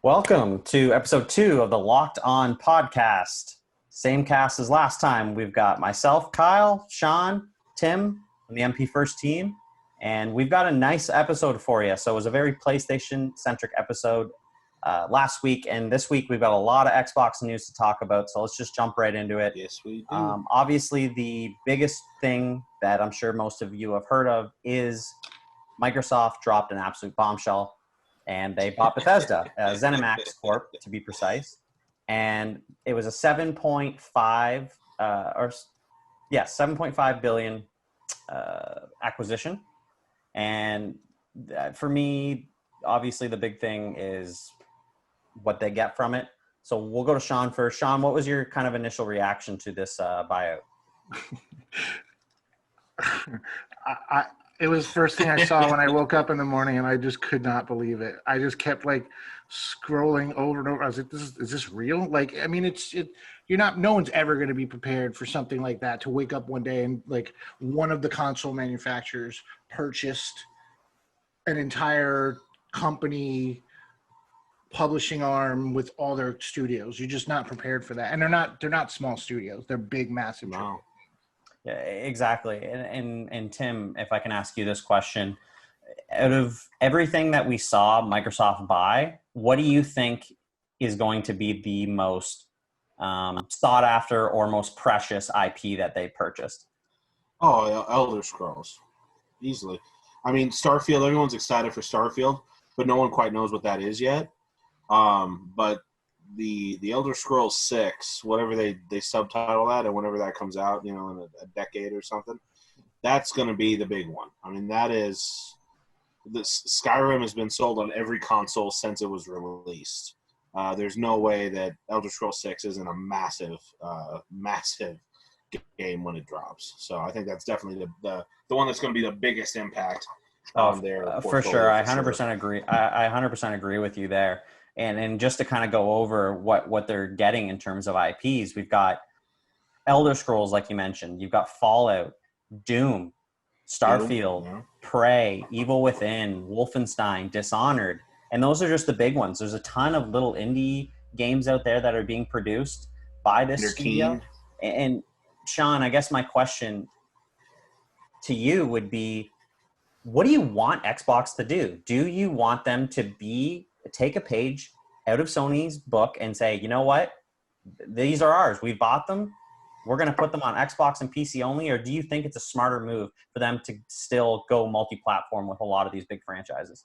Welcome to episode 2 of the Locked On podcast. Same cast as last time. We've got myself, Kyle, Sean, Tim from the MP1st team, and we've got a nice episode for you. So it was a very PlayStation-centric episode last week, and this week we've got a lot of Xbox news to talk about, so let's just jump right into it. Yes, we do. Obviously, the biggest thing that I'm sure most of you have heard of is Microsoft dropped an absolute bombshell. And they bought Bethesda, Zenimax Corp, to be precise. And it was a 7.5 billion acquisition. And for me, obviously, the big thing is what they get from it. So we'll go to Sean first. Sean, what was your kind of initial reaction to this buyout? It was the first thing I saw when I woke up in the morning, and I just could not believe it. I just kept scrolling over and over. I was like, is this real? No one's ever going to be prepared for something like that, to wake up one day and one of the console manufacturers purchased an entire company publishing arm with all their studios. You're just not prepared for that. And they're not small studios. They're big, massive. Wow. Yeah, exactly. And Tim, if I can ask you this question, out of everything that we saw Microsoft buy, what do you think is going to be the most sought after or most precious IP that they purchased? Oh, Elder Scrolls. Easily. I mean, Starfield, everyone's excited for Starfield, but no one quite knows what that is yet. But the Elder Scrolls 6, whatever they subtitle that, and whenever that comes out, in a decade or something, that's going to be the big one. I mean, Skyrim has been sold on every console since it was released. There's no way that Elder Scrolls 6 isn't a massive game when it drops. So I think that's definitely the one that's going to be the biggest impact on their portfolio. For sure. I 100% agree. I 100% agree with you there. And just to kind of go over what they're getting in terms of IPs, we've got Elder Scrolls, like you mentioned. You've got Fallout, Doom, Starfield, Prey, Evil Within, Wolfenstein, Dishonored. And those are just the big ones. There's a ton of little indie games out there that are being produced by this studio. And Sean, I guess my question to you would be, what do you want Xbox to do? Do you want them to take a page out of Sony's book and say, you know what, these are ours. We bought them. We're going to put them on Xbox and PC only. Or do you think it's a smarter move for them to still go multi-platform with a lot of these big franchises?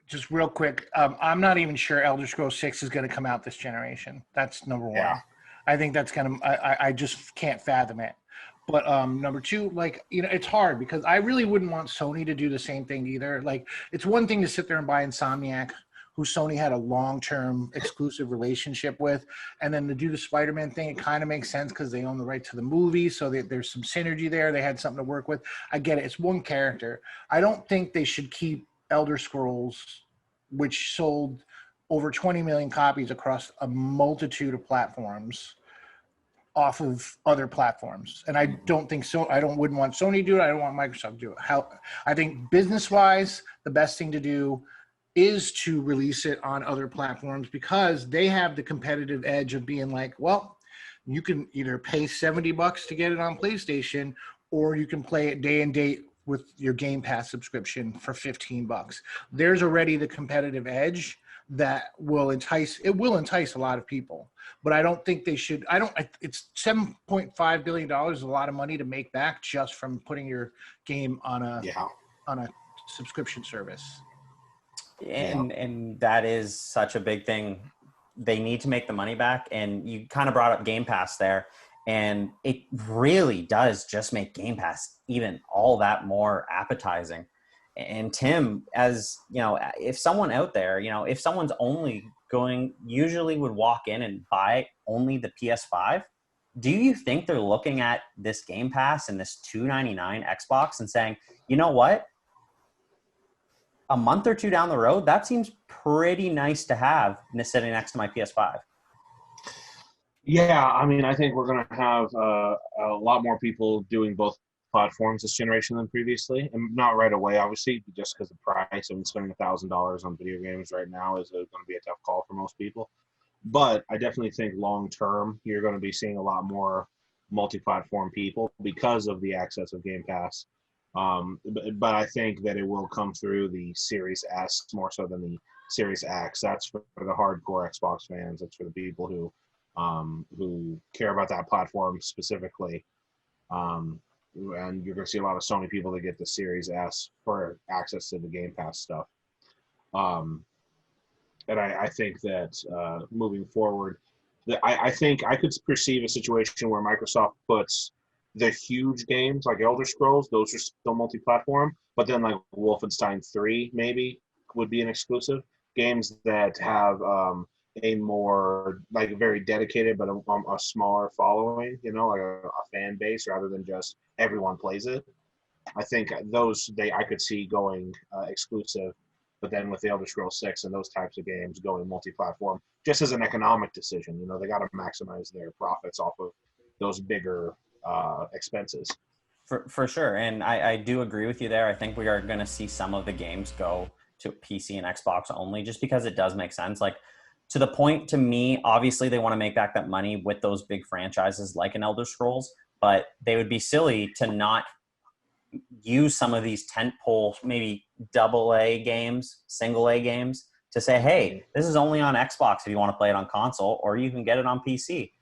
Just real quick, I'm not even sure Elder Scrolls 6 is going to come out this generation. That's number one. Yeah. I think that's going to, I just can't fathom it. But number two, it's hard because I really wouldn't want Sony to do the same thing either. It's one thing to sit there and buy Insomniac, who Sony had a long-term exclusive relationship with. And then to do the Spider-Man thing, it kind of makes sense because they own the right to the movie, so there's some synergy there. They had something to work with. I get it. It's one character. I don't think they should keep Elder Scrolls, which sold over 20 million copies across a multitude of platforms, off of other platforms. And I don't think so. Wouldn't want Sony to do it. I don't want Microsoft to do it. I think business-wise, the best thing to do is to release it on other platforms because they have the competitive edge of being you can either pay $70 to get it on PlayStation, or you can play it day and date with your Game Pass subscription for $15. There's already the competitive edge that will entice a lot of people. But I don't think they should. It's $7.5 billion is a lot of money to make back just from putting your game on a subscription service. And that is such a big thing. They need to make the money back. And you kind of brought up Game Pass there. And it really does just make Game Pass even all that more appetizing. And Tim, as you know, if someone out there, if someone's usually would walk in and buy only the PS5, do you think they're looking at this Game Pass and this $299 Xbox and saying, you know what? A month or two down the road, that seems pretty nice to have sitting next to my PS5. Yeah, I mean, I think we're going to have a lot more people doing both platforms this generation than previously, and not right away, obviously, just because the price. I mean, spending $1,000 on video games right now is going to be a tough call for most people. But I definitely think long term, you're going to be seeing a lot more multi-platform people because of the access of Game Pass. But I think that it will come through the Series S more so than the Series X. That's for the hardcore Xbox fans. That's for the people who care about that platform specifically. And you're going to see a lot of Sony people that get the Series S for access to the Game Pass stuff. And I think that moving forward, I think I could perceive a situation where Microsoft puts the huge games like Elder Scrolls, those are still multi-platform, but then like Wolfenstein 3 maybe would be an exclusive. Games that have a more like very dedicated but a smaller following, like a fan base rather than just everyone plays it. I think I could see going exclusive, but then with the Elder Scrolls 6 and those types of games going multi-platform, just as an economic decision, they got to maximize their profits off of those bigger expenses. For sure. And I do agree with you there. I think we are going to see some of the games go to PC and Xbox only, just because it does make sense. Like, to the point, to me, obviously they want to make back that money with those big franchises like an Elder Scrolls, but they would be silly to not use some of these tentpole, maybe AA games, single A games, to say, hey, this is only on Xbox if you want to play it on console, or you can get it on PC.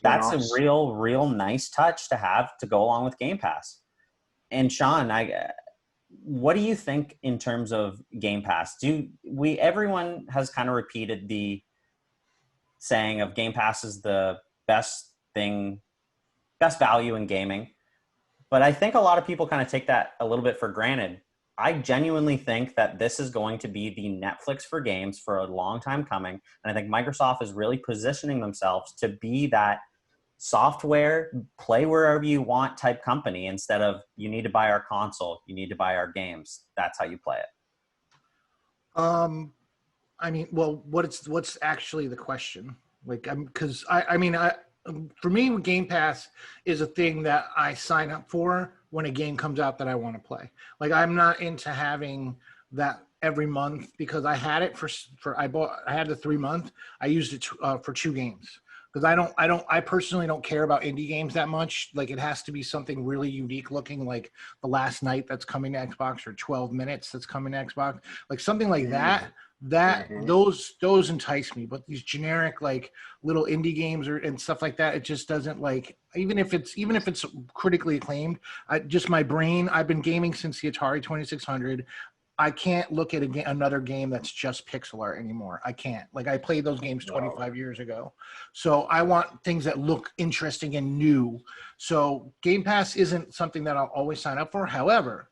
That's a real nice touch to have to go along with Game Pass. And Sean, what do you think in terms of Game Pass? Everyone has kind of repeated the saying of Game Pass is the best value in gaming. But I think a lot of people kind of take that a little bit for granted. I genuinely think that this is going to be the Netflix for games for a long time coming. And I think Microsoft is really positioning themselves to be that software, play wherever you want type company, instead of you need to buy our console, you need to buy our games. That's how you play it. I mean, well, what's actually the question? Like, because for me, Game Pass is a thing that I sign up for when a game comes out that I want to play. Like, I'm not into having that every month, because I had it I had the 3-month. I used it for 2 games, because I personally don't care about indie games that much. Like, it has to be something really unique looking, like The Last Night that's coming to Xbox, or 12 Minutes that's coming to Xbox, like something like that. Those entice me, but these generic like little indie games and stuff like that, it just doesn't, like, even if it's critically acclaimed, my brain, I've been gaming since the Atari 2600. I can't look at another game that's just pixel art anymore. I can't. Like, I played those games 25 years ago. So I want things that look interesting and new. So Game Pass isn't something that I'll always sign up for. However,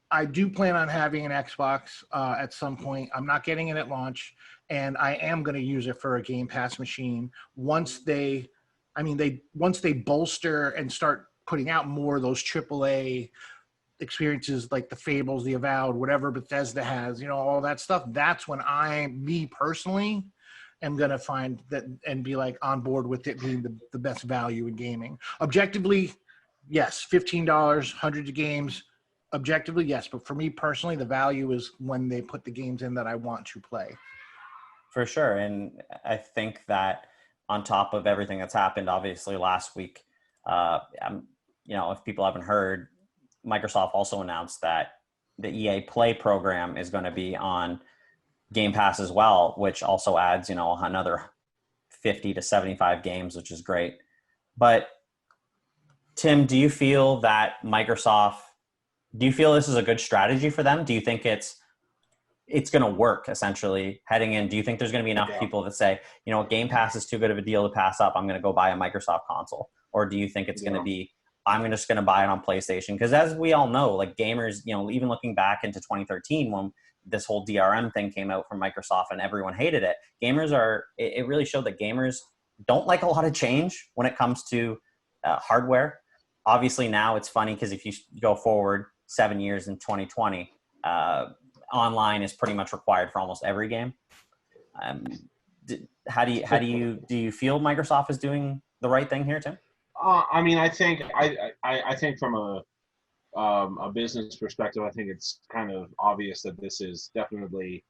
I do plan on having an Xbox at some point. I'm not getting it at launch, and I am going to use it for a Game Pass machine once they bolster and start putting out more of those AAA experiences, like the Fables, the Avowed, whatever Bethesda has, all that stuff. That's when me personally, am going to find that and be like on board with it being the best value in gaming. Objectively, yes, $15, hundreds of games. Objectively, yes, but for me personally, the value is when they put the games in that I want to play. For sure. And I think that on top of everything that's happened, obviously last week, if people haven't heard, Microsoft also announced that the EA Play program is going to be on Game Pass as well, which also adds, another 50 to 75 games, which is great. But Tim, do you feel this is a good strategy for them? Do you think it's going to work essentially heading in? Do you think there's going to be enough people that say, Game Pass is too good of a deal to pass up, I'm going to go buy a Microsoft console? Or do you think it's going to be, I'm just going to buy it on PlayStation? Because as we all know, like gamers, even looking back into 2013 when this whole DRM thing came out from Microsoft and everyone hated it, it really showed that gamers don't like a lot of change when it comes to hardware. Obviously now it's funny because if you go forward 7 years in 2020, online is pretty much required for almost every game. Do you feel Microsoft is doing the right thing here, Tim? I mean, I think from a business perspective, I think it's kind of obvious that this is definitely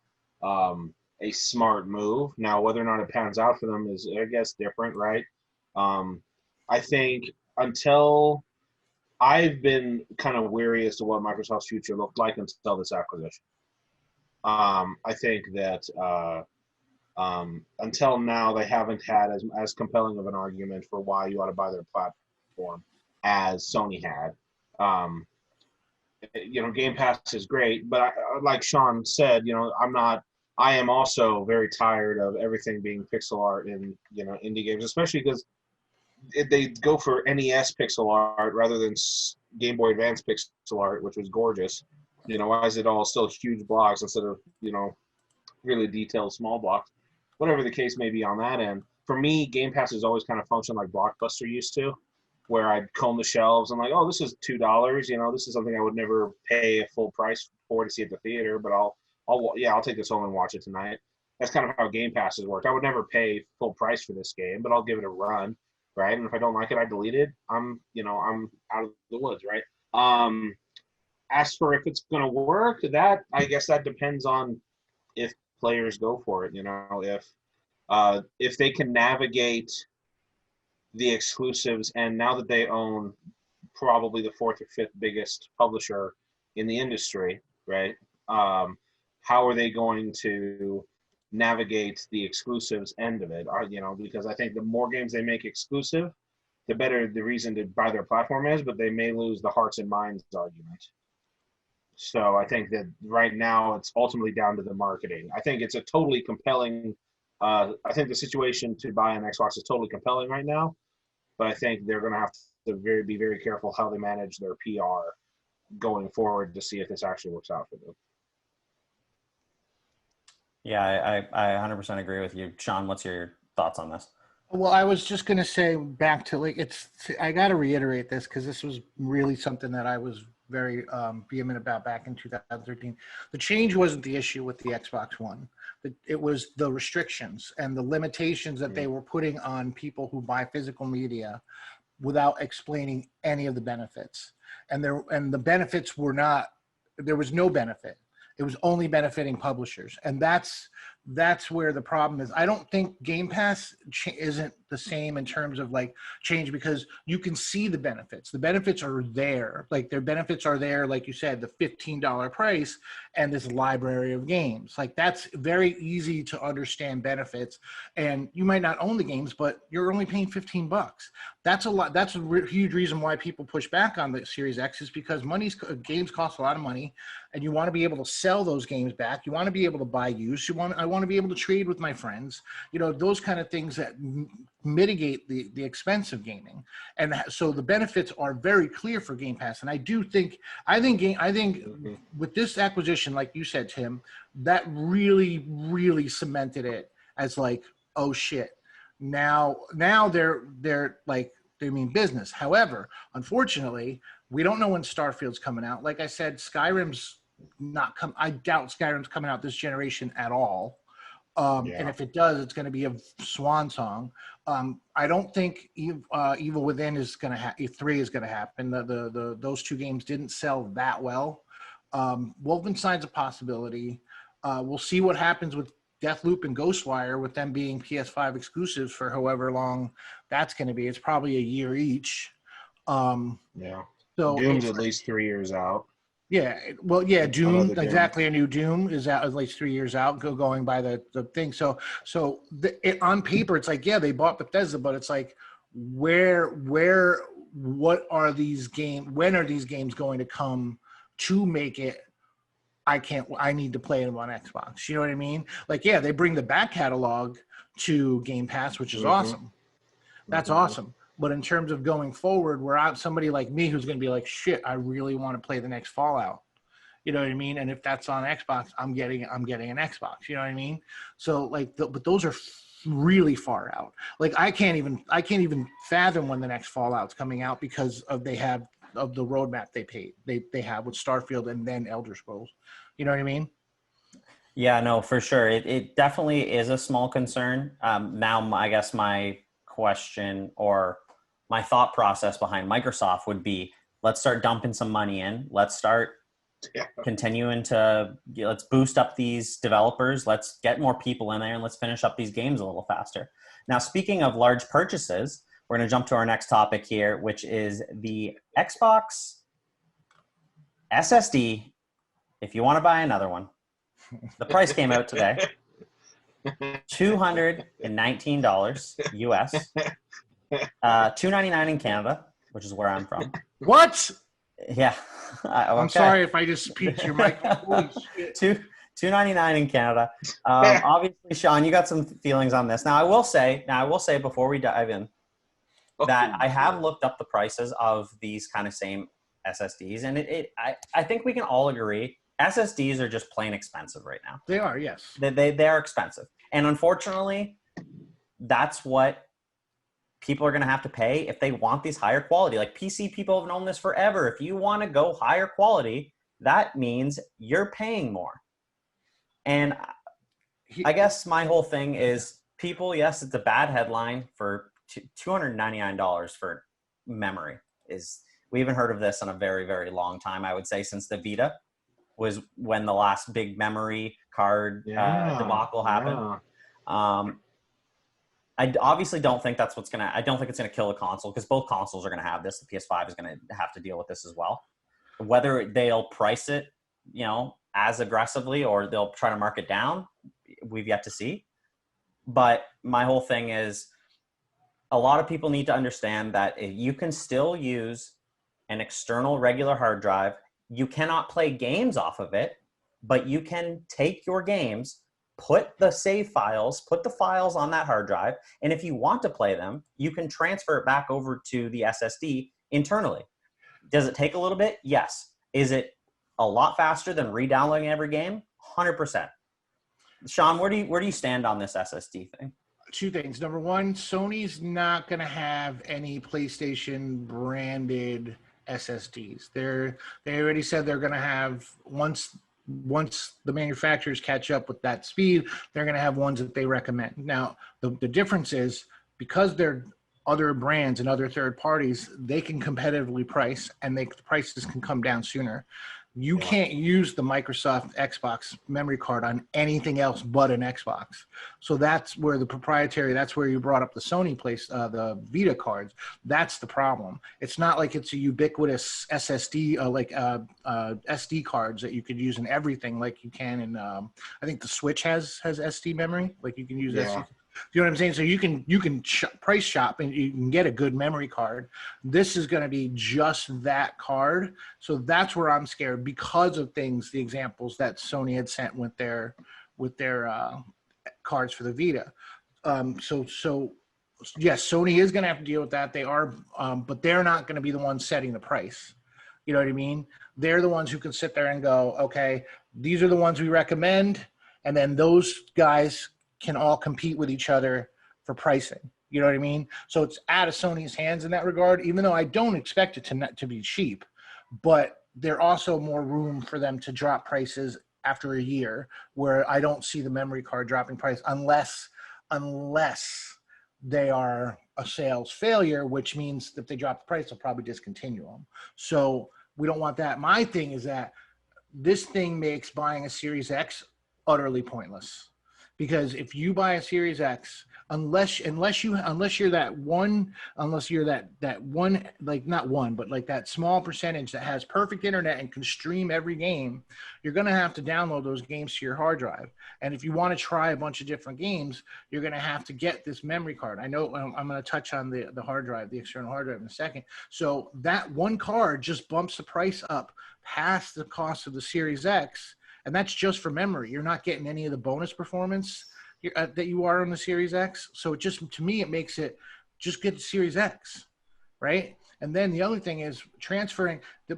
a smart move. Now, whether or not it pans out for them is, I guess, different, right? Um, I think until I've been kind of weary as to what Microsoft's future looked like until this acquisition. I think that until now, they haven't had as compelling of an argument for why you ought to buy their platform as Sony had. Um, Game Pass is great, but like Sean said, I am also very tired of everything being pixel art in indie games, especially because they go for NES pixel art rather than Game Boy Advance pixel art, which was gorgeous. Why is it all still huge blocks instead of really detailed small blocks? Whatever the case may be on that end. For me, Game Pass has always kind of functioned like Blockbuster used to, where I'd comb the shelves and like, oh, this is $2. This is something I would never pay a full price for to see at the theater, but I'll take this home and watch it tonight. That's kind of how Game Pass has worked. I would never pay full price for this game, but I'll give it a run, right? And if I don't like it, I delete it. I'm out of the woods, right? As for if it's going to work, that I guess that depends on if players go for it. If they can navigate the exclusives, and now that they own probably the fourth or fifth biggest publisher in the industry, right? How are they going to navigate the exclusives end of it? Because I think the more games they make exclusive, the better the reason to buy their platform is, but they may lose the hearts and minds argument. So I think that right now it's ultimately down to the marketing. I think it's a totally compelling. I think the situation to buy an Xbox is totally compelling right now, but I think they're going to have to be very careful how they manage their PR going forward to see if this actually works out for them. Yeah, I 100% agree with you. Sean, what's your thoughts on this? Well, I was just going to say back to I got to reiterate this because this was really something that I was very vehement about back in 2013. The change wasn't the issue with the Xbox One. It was the restrictions and the limitations that they were putting on people who buy physical media without explaining any of the benefits. And the benefits were not, there was no benefit. It was only benefiting publishers. And that's where the problem is. I don't think Game Pass isn't the same in terms of change, because you can see the benefits. The benefits are there. Their benefits are there, like you said, the $15 price and this library of games. That's very easy to understand benefits. And you might not own the games, but you're only paying $15. That's a lot. That's a huge reason why people push back on the Series X, is because games cost a lot of money, and you want to be able to sell those games back. You want to be able to buy used. I want to be able to trade with my friends. Those kind of things that mitigate the expense of gaming. And so the benefits are very clear for Game Pass. And I think with this acquisition, like you said, Tim, that really, really cemented it as oh shit. Now they mean business. However, unfortunately, we don't know when Starfield's coming out. Like I said, Skyrim's not come. I doubt Skyrim's coming out this generation at all. And if it does, it's going to be a swan song. I don't think Evil Within is going to 3 is going to happen. Those two games didn't sell that well. Wolfenstein's a possibility. We'll see what happens with Deathloop and Ghostwire, with them being PS5 exclusives for however long that's going to be. It's probably a year each. So Doom's at least 3 years out. Yeah, well, yeah, Doom, exactly. A new Doom is out at least 3 years out, going by the thing. So on paper, it's they bought Bethesda, but it's what are these games? When are these games going to come to make it? I need to play them on Xbox. You know what I mean? They bring the back catalog to Game Pass, which is awesome. That's awesome. But in terms of going forward, we're out somebody like me who's going to be shit, I really want to play the next Fallout. You know what I mean? And if that's on Xbox, I'm getting an Xbox. You know what I mean? So but those are really far out. I can't even fathom when the next Fallout's coming out, because of the roadmap they have with Starfield and then Elder Scrolls. You know what I mean? Yeah, no, for sure. It definitely is a small concern. Now, I guess my question, or my thought process behind Microsoft would be, let's start dumping some money in. Let's start continuing to, let's boost up these developers. Let's get more people in there, and let's finish up these games a little faster. Now, speaking of large purchases, we're going to jump to our next topic here, which is the Xbox SSD. If you want to buy another one, the price came out today. $219 US, $299 in Canada, which is where I'm from. What? Yeah. Okay. I'm sorry if I just peaked your mic. Holy shit. $299 in Canada. Obviously, Sean, you got some feelings on this. Now, I will say before we dive in that I have looked up the prices of these kind of same SSDs, and I think we can all agree SSDs are just plain expensive right now. They are, yes. They are expensive. And unfortunately, that's what people are going to have to pay if they want these higher quality. Like, PC people have known this forever. If you want to go higher quality, that means you're paying more. And I guess my whole thing is, people, yes, it's a bad headline for $299 for memory. We haven't heard of this in a very, very long time, I would say, since the Vita was when the last big memory card debacle happened. I obviously don't think that's I don't think it's going to kill the console, because both consoles are going to have this. The PS5 is going to have to deal with this as well. Whether they'll price it, as aggressively, or they'll try to mark it down, we've yet to see. But my whole thing is, a lot of people need to understand that you can still use an external regular hard drive. You cannot play games off of it, but you can take your games, put the save files, put the files on that hard drive, and if you want to play them, you can transfer it back over to the SSD internally. Does it take a little bit? Yes. Is it a lot faster than re-downloading every game? 100%. Sean, where do you stand on this SSD thing? Two things. Number one, Sony's not going to have any PlayStation branded SSDs. They already said they're going to have, once the manufacturers catch up with that speed, they're going to have ones that they recommend. Now, the difference is, because they're other brands and other third parties, they can competitively price, and the prices can come down sooner. You can't use the Microsoft Xbox memory card on anything else but an Xbox. So that's where that's where you brought up the Sony the Vita cards. That's the problem. It's not like it's a ubiquitous SSD, SD cards that you could use in everything, like you can in, I think the Switch has SD memory. Like, you can use SD. You know what I'm saying? So you can price shop, and you can get a good memory card. This is going to be just that card. So that's where I'm scared, because of the examples that Sony had sent with their cards for the Vita. So yes, Sony is going to have to deal with that. They are, but they're not going to be the ones setting the price. You know what I mean? They're the ones who can sit there and go, okay, these are the ones we recommend, and then those guys can all compete with each other for pricing. You know what I mean? So it's out of Sony's hands in that regard, even though I don't expect it to be cheap, but there also more room for them to drop prices after a year, where I don't see the memory card dropping price unless they are a sales failure, which means if they drop the price, they'll probably discontinue them. So we don't want that. My thing is that this thing makes buying a Series X utterly pointless. Because if you buy a Series X, unless you're that one, like, not one, but like that small percentage that has perfect internet and can stream every game, you're going to have to download those games to your hard drive. And if you want to try a bunch of different games, you're going to have to get this memory card. I know I'm going to touch on the hard drive, the external hard drive, in a second. So that one card just bumps the price up past the cost of the Series X. And that's just for memory. You're not getting any of the bonus performance that you are on the Series X. So it just, to me, it makes it just get the Series X, right? And then the other thing is transferring. The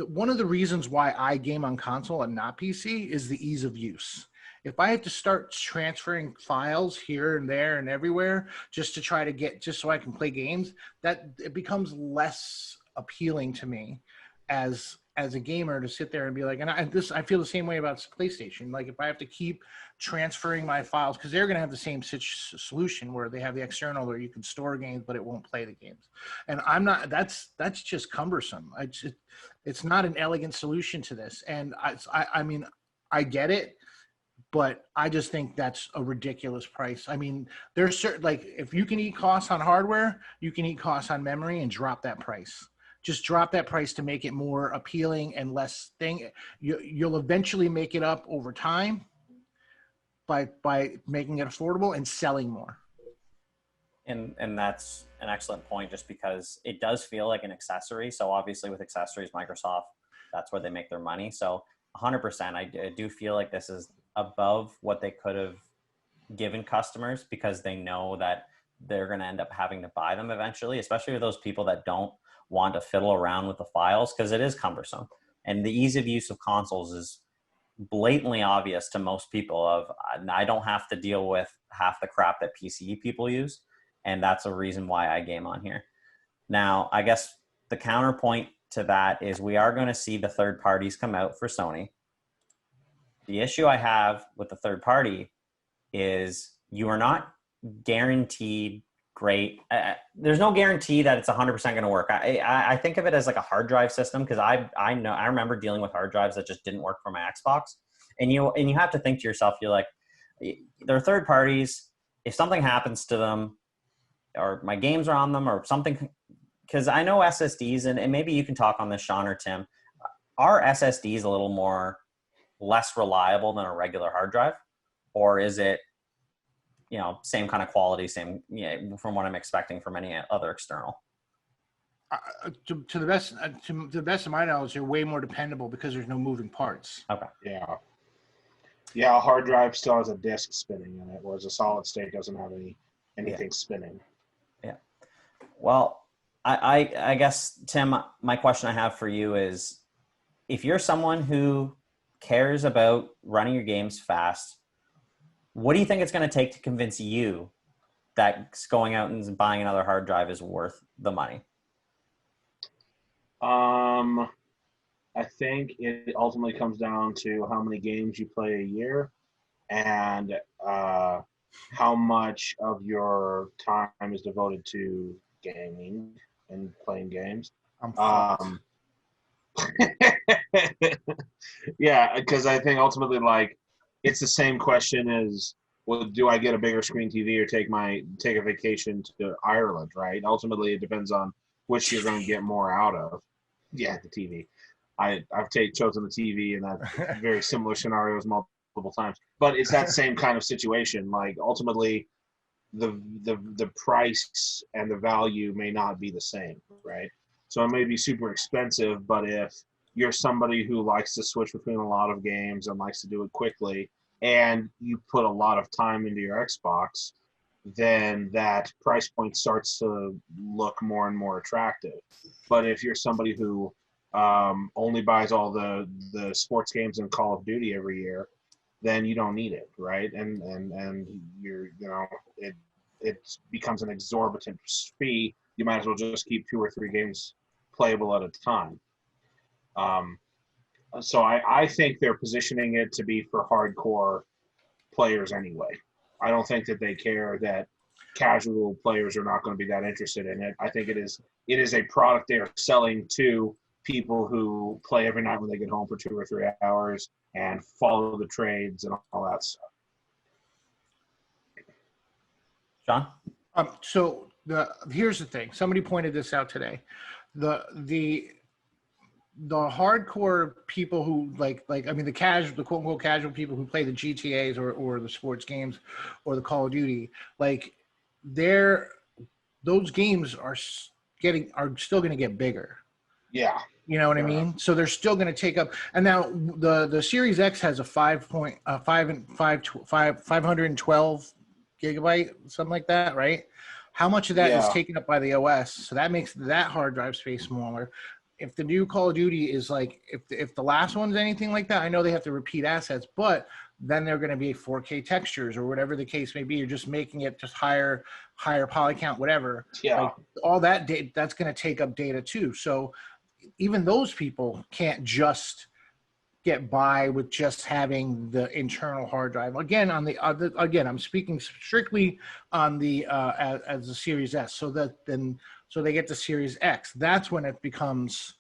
one of the reasons why I game on console and not PC is the ease of use. If I had to start transferring files here and there and everywhere just to try to just so I can play games, that it becomes less appealing to me as as a gamer to sit there and be like, and I feel the same way about PlayStation. Like if I have to keep transferring my files, because they're going to have the same solution where they have the external where you can store games, but it won't play the games. And I'm not, that's just cumbersome. It's not an elegant solution to this. And I mean, I get it, but I just think that's a ridiculous price. I mean, there's certain, like if you can eat costs on hardware, you can eat costs on memory and drop that price. Just drop that price to make it more appealing and less thing. You'll eventually make it up over time by making it affordable and selling more. And that's an excellent point, just because it does feel like an accessory. So obviously with accessories, Microsoft, that's where they make their money. So 100%, I do feel like this is above what they could have given customers, because they know that they're going to end up having to buy them eventually, especially with those people that don't want to fiddle around with the files, because it is cumbersome. And the ease of use of consoles is blatantly obvious to most people. I don't have to deal with half the crap that PC people use, and that's a reason why I game on here. Now, I guess the counterpoint to that is we are going to see the third parties come out for Sony. The issue I have with the third party is you are not guaranteed great. There's no guarantee that it's 100% going to work. I think of it as like a hard drive system, because I remember dealing with hard drives that just didn't work for my Xbox, and you have to think to yourself, you're like, they're third parties. If something happens to them, or my games are on them, or something, because I know SSDs, and maybe you can talk on this, Sean or Tim. Are SSDs a little more less reliable than a regular hard drive, or is it, same kind of quality, same, from what I'm expecting from any other external? To the best of my knowledge, they're way more dependable because there's no moving parts. Okay. Yeah. A hard drive still has a disk spinning in it, whereas a solid state doesn't have anything spinning. Yeah. Well, I guess, Tim, my question I have for you is, if you're someone who cares about running your games fast, what do you think it's going to take to convince you that going out and buying another hard drive is worth the money? I think it ultimately comes down to how many games you play a year, and how much of your time is devoted to gaming and playing games. Yeah, because I think ultimately, like, it's the same question as, well, do I get a bigger screen TV or take a vacation to Ireland, right? Ultimately, it depends on which you're going to get more out of. Yeah, the TV. I've chosen the TV in that very similar scenarios multiple times. But it's that same kind of situation. Like, ultimately, the price and the value may not be the same, right? So it may be super expensive, but if you're somebody who likes to switch between a lot of games and likes to do it quickly, and you put a lot of time into your Xbox, then that price point starts to look more and more attractive. But if you're somebody who only buys all the sports games and Call of Duty every year, then you don't need it, right? And you're, it becomes an exorbitant fee. You might as well just keep 2 or 3 games playable at a time. So I think they're positioning it to be for hardcore players anyway. I don't think that they care that casual players are not going to be that interested in it. I think it is a product they are selling to people who play every night when they get home for 2 or 3 hours and follow the trades and all that stuff. John? So here's the thing. Somebody pointed this out today. The hardcore people who like I mean the quote unquote casual people who play the GTAs or the sports games or the Call of Duty, like those games are still going to get bigger. Yeah. You know what I mean? So they're still going to take up. And now the Series X has a 512 gigabyte, something like that, right? How much of that is taken up by the OS? So that makes that hard drive space smaller. If the new Call of Duty is like, if the last one's anything like that, I know they have to repeat assets, but then they're going to be 4K textures or whatever the case may be. You're just making it just higher poly count, whatever. Yeah. Like all that data, that's going to take up data too. So even those people can't just get by with just having the internal hard drive. Again, on the other, again, I'm speaking strictly on the as the Series S. So they get the Series X. That's when it becomes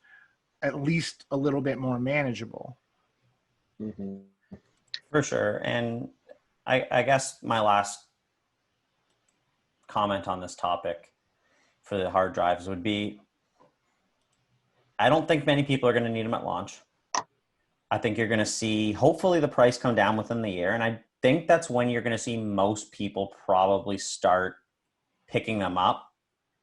at least a little bit more manageable. Mm-hmm. For sure. And I guess my last comment on this topic for the hard drives would be, I don't think many people are going to need them at launch. I think you're going to see, hopefully, the price come down within the year. And I think that's when you're going to see most people probably start picking them up,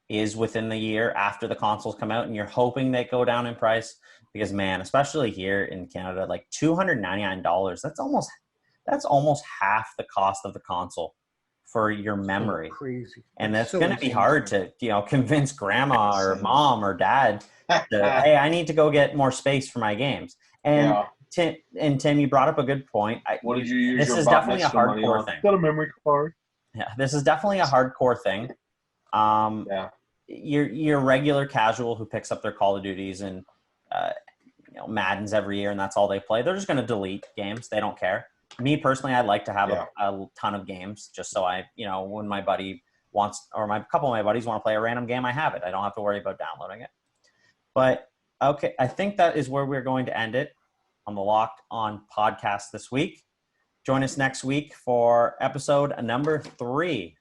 is within the year after the consoles come out. And you're hoping they go down in price because, man, especially here in Canada, like $299, that's almost half the cost of the console for your memory. So crazy. And that's going to be hard to, convince grandma or mom or dad Yeah. hey, I need to go get more space for my games. And Tim, you brought up a good point. What did you use? This your is bot definitely a mister money hardcore on? thing. Got a memory card. Yeah, this is definitely a hardcore thing. Yeah. Your regular casual who picks up their Call of Duties and Maddens every year, and that's all they play. They're just going to delete games. They don't care. Me personally, I'd like to have a ton of games just so when my buddy wants, or a couple of my buddies want to play a random game, I have it. I don't have to worry about downloading it. But okay, I think that is where we're going to end it on the Locked On podcast this week. Join us next week for episode number 3.